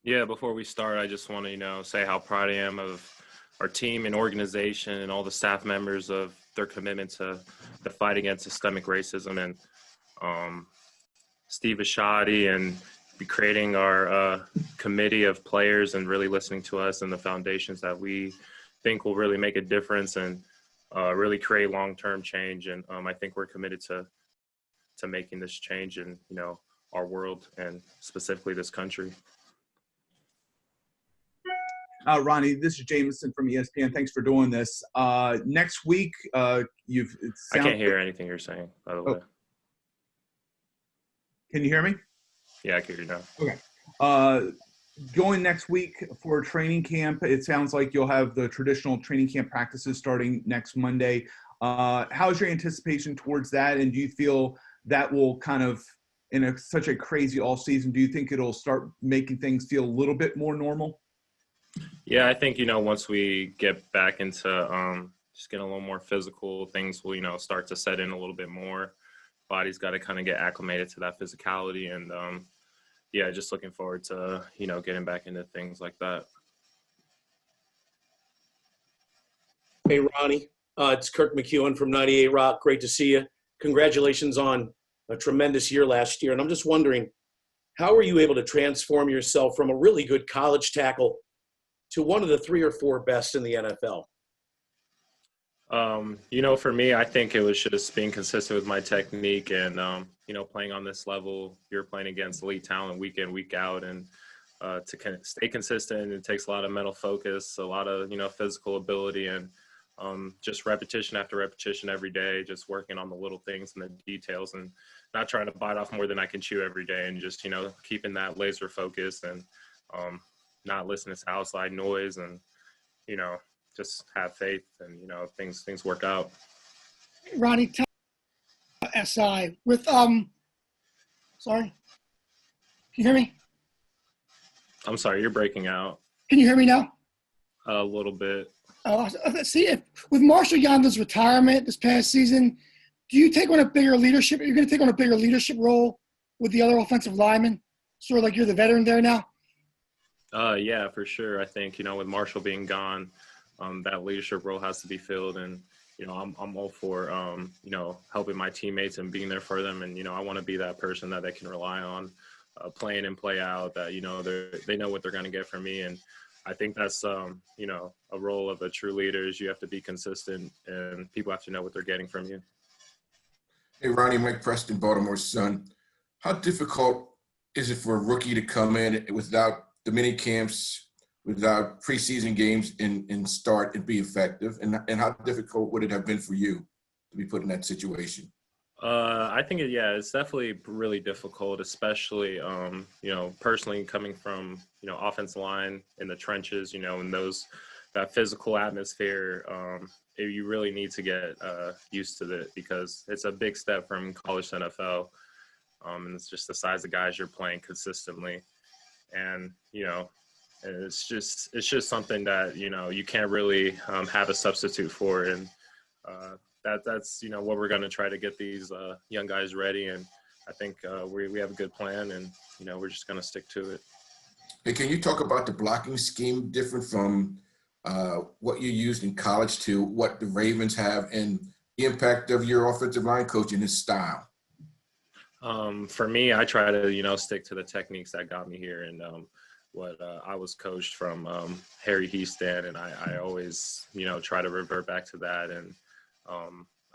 Yeah, before we start, I just want to, say how proud I am of our team and organization and all the staff members of their commitment to the fight against systemic racism and um, Steve Ashadi and be creating our committee of players and really listening to us and the foundations that we think will really make a difference and really create long-term change. And I think we're committed to making this change in, our world and specifically this country. Ronnie, this is Jameson from ESPN. Thanks for doing this. Next week, I can't hear anything you're saying, by the way. Can you hear me? Yeah, I can hear you now. Okay. Going next week for training camp, it sounds like you'll have the traditional training camp practices starting next Monday. How's your anticipation towards that? And do you feel that will kind of, in such a crazy all season, do you think it'll start making things feel a little bit more normal? Yeah, I think, once we get back into just getting a little more physical, things will, start to set in a little bit more. Body's got to kind of get acclimated to that physicality. And, yeah, just looking forward to, getting back into things like that. Hey, Ronnie. It's Kirk McEwen from 98 Rock. Great to see you. Congratulations on a tremendous year last year. And I'm just wondering, how were you able to transform yourself from a really good college tackle to one of the 3 or 4 best in the NFL? For me, I think it was just being consistent with my technique and, playing on this level. You're playing against elite talent week in, week out. And to stay consistent, it takes a lot of mental focus, a lot of, physical ability, and just repetition after repetition every day, just working on the little things and the details and not trying to bite off more than I can chew every day, and just, keeping that laser focus and not listening to outside noise and, just have faith and, things work out. Ronnie, tell SI with, sorry, can you hear me? I'm sorry, you're breaking out. Can you hear me now? A little bit. See, with Marshal Yanda's retirement this past season, do you take on a bigger leadership? You're going to take on a bigger leadership role with the other offensive linemen, sort of like you're the veteran there now? Yeah, for sure. I think, with Marshall being gone, that leadership role has to be filled. And, I'm all for, helping my teammates and being there for them. And, I want to be that person that they can rely on, play in and play out, that, they know what they're going to get from me. And I think that's, a role of a true leader is you have to be consistent and people have to know what they're getting from you. Hey, Ronnie, Mike Preston, Baltimore's son. How difficult is it for a rookie to come in without the mini camps, without preseason games and start and be effective? And how difficult would it have been for you to be put in that situation? I think, it's definitely really difficult, especially, personally coming from, offensive line in the trenches, in that physical atmosphere. You really need to get used to it because it's a big step from college to NFL. And it's just the size of guys you're playing consistently. And, it's just something that, you can't really have a substitute for. And that's, what we're going to try to get these young guys ready. And I think we have a good plan and, we're just going to stick to it. Hey, can you talk about the blocking scheme different from what you used in college to what the Ravens have and the impact of your offensive line coach and his style? For me, I try to, stick to the techniques that got me here and what I was coached from Harry Heaston, and I always, try to revert back to that. And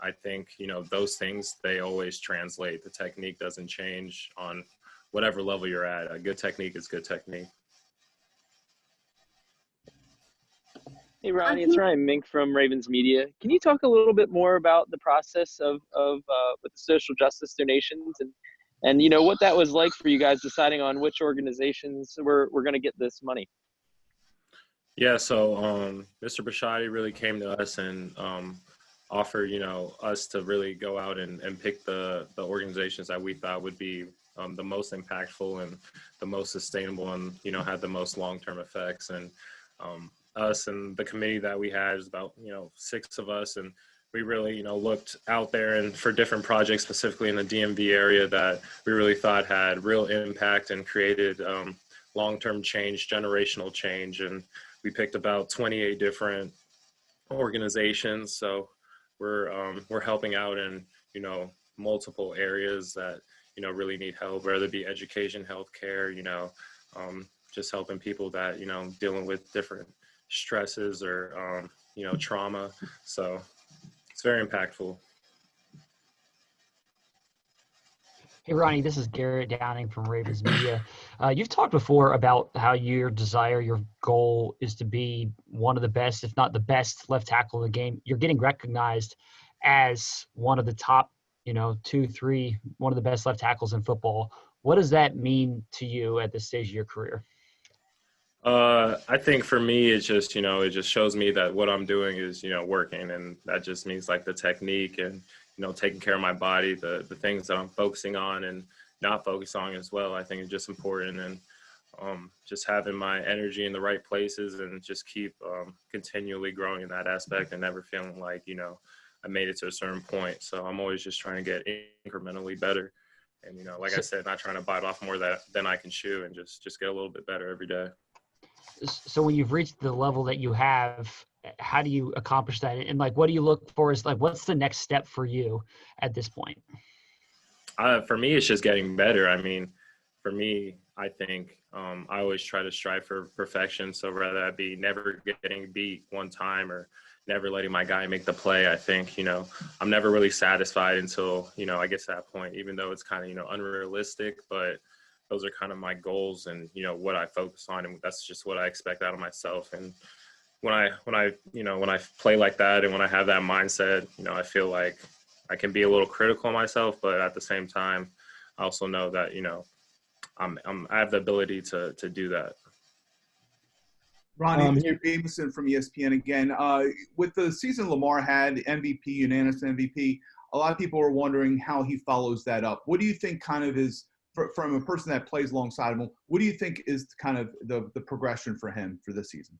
I think, those things, they always translate. The technique doesn't change on whatever level you're at. A good technique is good technique. Hey, Ronnie, it's Ryan Mink from Ravens Media. Can you talk a little bit more about the process of with the social justice donations and what that was like for you guys deciding on which organizations were going to get this money? Yeah, so Mr. Bashadi really came to us and offered, us to really go out and pick the organizations that we thought would be the most impactful and the most sustainable and, had the most long-term effects. And us and the committee that we had is about, 6 of us. And we really, looked out there and for different projects, specifically in the DMV area that we really thought had real impact and created long-term change, generational change. And we picked about 28 different organizations. So we're helping out in, you know, multiple areas that, you know, really need help, whether it be education, healthcare, you know, just helping people that, you know, dealing with different stresses or, you know, trauma. So it's very impactful. Hey, Ronnie, this is Garrett Downing from Ravens Media. You've talked before about how your desire, your goal is to be one of the best, if not the best left tackle in the game. You're getting recognized as one of the top, you know, 2, 3, one of the best left tackles in football. What does that mean to you at this stage of your career? I think for me, it's just, you know, it just shows me that what I'm doing is, you know, working. And that just means like the technique and, you know, taking care of my body, the things that I'm focusing on and not focus on as well. I think it's just important. And just having my energy in the right places and just keep continually growing in that aspect and never feeling like, you know, I made it to a certain point. So I'm always just trying to get incrementally better. And, you know, like I said, not trying to bite off more than I can chew and just get a little bit better every day. So when you've reached the level that you have, how do you accomplish that? And like, what do you look for is like, what's the next step for you at this point? For me, it's just getting better. I mean, for me, I think I always try to strive for perfection. So rather that be never getting beat one time or never letting my guy make the play, I think, you know, I'm never really satisfied until, you know, I get to that point, even though it's kind of, you know, unrealistic, but those are kind of my goals and, you know, what I focus on. And that's just what I expect out of myself. And when I, you know, when I play like that and when I have that mindset, you know, I feel like I can be a little critical of myself, but at the same time, I also know that, you know, I have the ability to do that. Ronnie, Mr. Jameson from ESPN again. With the season Lamar had, MVP, unanimous MVP, a lot of people are wondering how he follows that up. What do you think kind of is, from a person that plays alongside him, what do you think is kind of the progression for him for this season?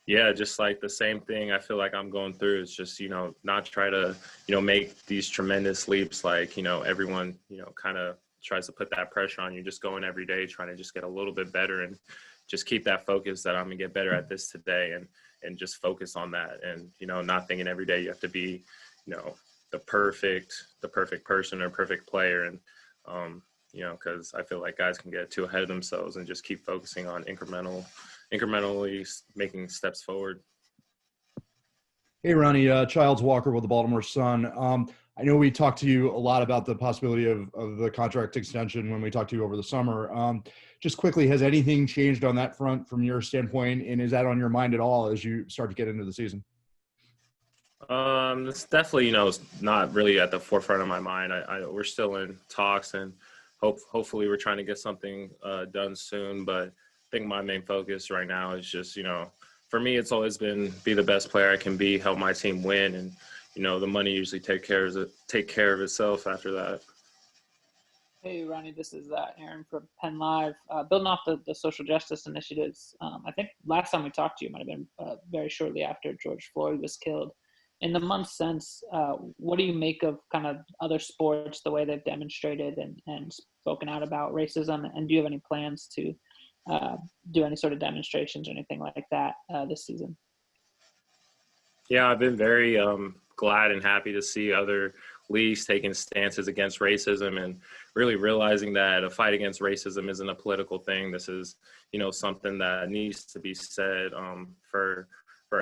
Yeah, just like the same thing I feel like I'm going through is just, you know, not try to, you know, make these tremendous leaps like, you know, everyone, you know, kind of tries to put that pressure on you, just going every day, trying to just get a little bit better and just keep that focus that I'm going to get better at this today and just focus on that. And, you know, not thinking every day you have to be, you know, the perfect person or perfect player. And, you know, because I feel like guys can get too ahead of themselves and just keep focusing on incrementally making steps forward. Hey, Ronnie, Childs Walker with the Baltimore Sun. I know we talked to you a lot about the possibility of the contract extension when we talked to you over the summer. Just quickly, has anything changed on that front from your standpoint, and is that on your mind at all as you start to get into the season? It's definitely, you know, it's not really at the forefront of my mind. We're still in talks and hopefully we're trying to get something done soon. But I think my main focus right now is just, you know, for me, it's always been be the best player I can be, help my team win. And, you know, the money usually take care of itself after that. Hey, Ronnie, this is Aaron from Penn Live. Building off the social justice initiatives, I think last time we talked to you might have been very shortly after George Floyd was killed. In the months since, what do you make of kind of other sports, the way they've demonstrated and spoken out about racism? And do you have any plans to do any sort of demonstrations or anything like that this season? Yeah, I've been very glad and happy to see other leagues taking stances against racism and really realizing that a fight against racism isn't a political thing. This is, you know, something that needs to be said for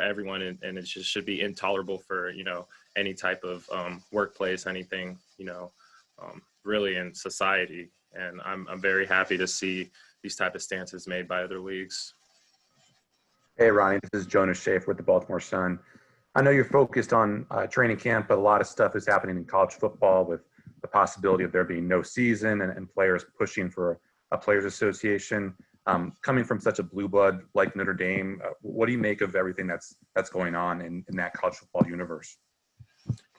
everyone, and it just should be intolerable for, you know, any type of workplace, anything, you know, really in society. And I'm very happy to see these type of stances made by other leagues. Hey, Ronnie, this is Jonas Schaefer with the Baltimore Sun. I know you're focused on training camp, but a lot of stuff is happening in college football with the possibility of there being no season and players pushing for a players association. Coming from such a blue blood like Notre Dame, what do you make of everything that's going on in that college football universe?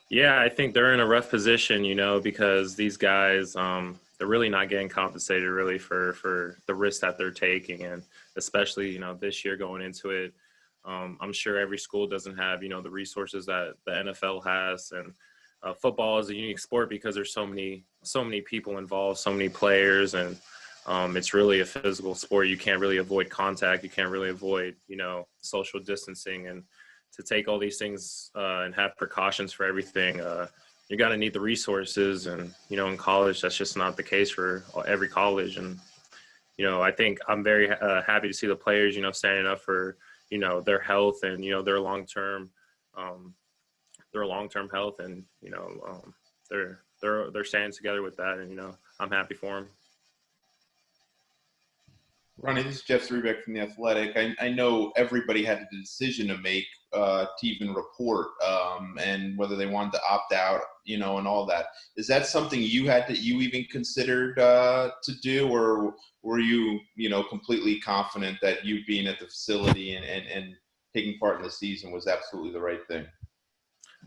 Yeah, I think they're in a rough position, you know, because these guys, they're really not getting compensated really for the risk that they're taking. And especially, you know, this year going into it, I'm sure every school doesn't have, you know, the resources that the NFL has. And football is a unique sport because there's so many people involved, so many players. And it's really a physical sport. You can't really avoid contact. You can't really avoid, social distancing. And to take all these things and have precautions for everything, you're going to need the resources. And, in college, that's just not the case for every college. And, I think I'm very happy to see the players, standing up for, their health and, their long-term health. And, they're standing together with that. And, I'm happy for them. Ronnie, this is Jeff Zrebeck from The Athletic. I know everybody had a decision to make to even report and whether they wanted to opt out, and all that. Is that something you even considered to do, or were you, completely confident that you being at the facility and taking part in the season was absolutely the right thing?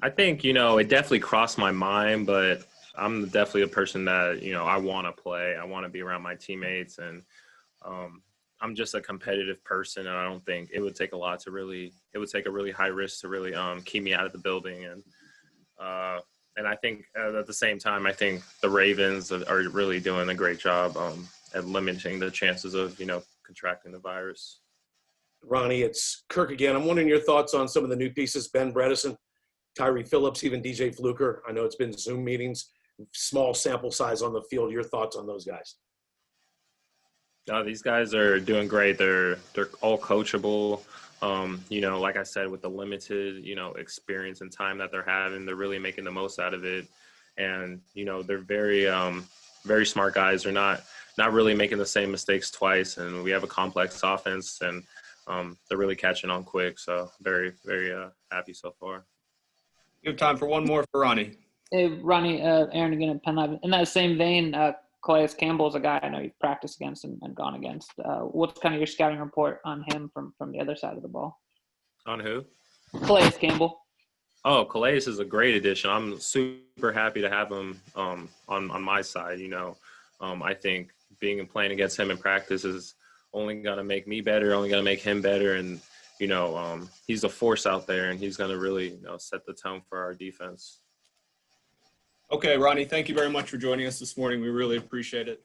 I think, it definitely crossed my mind, but I'm definitely a person that, I want to play. I want to be around my teammates, and I'm just a competitive person, and I don't think it would take a lot to really – it would take a really high risk to really keep me out of the building. And I think at the same time, I think the Ravens are really doing a great job at limiting the chances of, contracting the virus. Ronnie, it's Kirk again. I'm wondering your thoughts on some of the new pieces, Ben Bredesen, Tyree Phillips, even DJ Fluker. I know it's been Zoom meetings, small sample size on the field. Your thoughts on those guys? No, these guys are doing great. They're all coachable. Like I said, with the limited, experience and time that they're having, they're really making the most out of it. And, they're very, very smart guys. They're not really making the same mistakes twice. And we have a complex offense, and they're really catching on quick. So very, very happy so far. You have time for one more for Ronnie. Hey, Ronnie, Aaron again at Penn Live. In that same vein, Calais Campbell's a guy I know you've practiced against and gone against. What's kind of your scouting report on him from the other side of the ball? On who? Calais Campbell. Oh, Calais is a great addition. I'm super happy to have him on my side. I think being and playing against him in practice is only going to make me better, only going to make him better. And, he's a force out there, and he's going to really set the tone for our defense. Okay, Ronnie, thank you very much for joining us this morning. We really appreciate it.